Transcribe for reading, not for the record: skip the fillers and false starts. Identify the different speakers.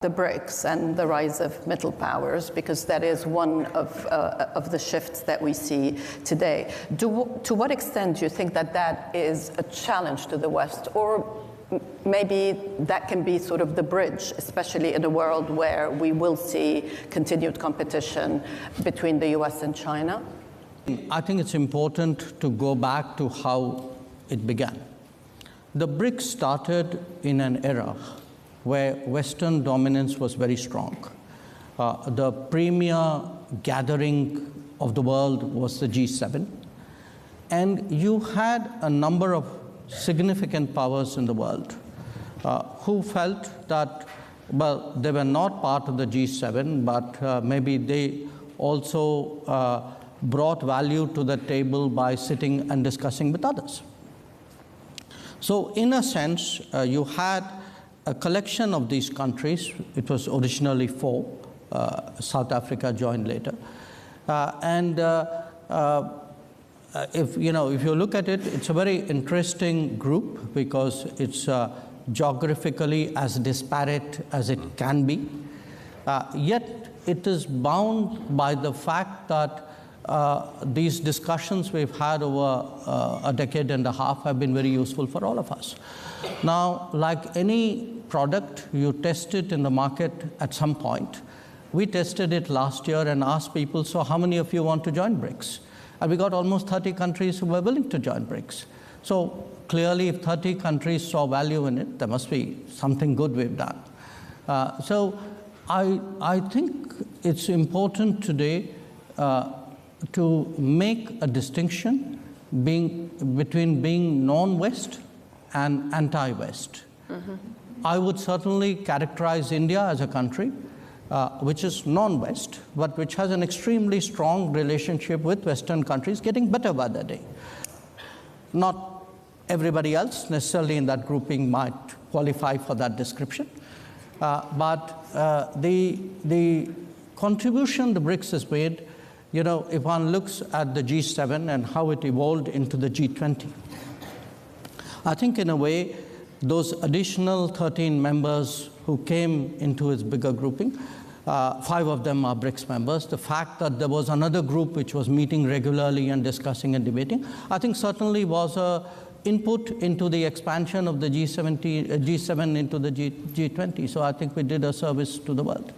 Speaker 1: the BRICS and the rise of middle powers, because that is one of the shifts that we see today. To what extent do you think that that is a challenge to the West, or maybe that can be sort of the bridge, especially in a world where we will see continued competition between the US and China?
Speaker 2: I think it's important to go back to how it began. The BRICS started in an era where Western dominance was very strong. The premier gathering of the world was the G7. And you had a number of significant powers in the world who felt that, well, they were not part of the G7, but maybe they also brought value to the table by sitting and discussing with others. So in a sense, you had a collection of these countries. It was originally 4. South Africa joined later. If you look at it, it's a very interesting group because it's geographically as disparate as it can be. Yet it is bound by the fact that these discussions we've had over a decade and a half have been very useful for all of us. Now, like any product, you test it in the market at some point. We tested it last year and asked people, so how many of you want to join BRICS? And we got almost 30 countries who were willing to join BRICS. So clearly, if 30 countries saw value in it, there must be something good we've done. So I think it's important today to make a distinction between being non-West and anti-West. Mm-hmm. I would certainly characterize India as a country which is non-West, but which has an extremely strong relationship with Western countries, getting better by the day. Not everybody else necessarily in that grouping might qualify for that description, but the contribution the BRICS has made, if one looks at the G7 and how it evolved into the G20, I think in a way, those additional 13 members who came into its bigger grouping, 5 of them are BRICS members. The fact that there was another group which was meeting regularly and discussing and debating, I think certainly was an input into the expansion of the G7 into the G20. So I think we did a service to the world.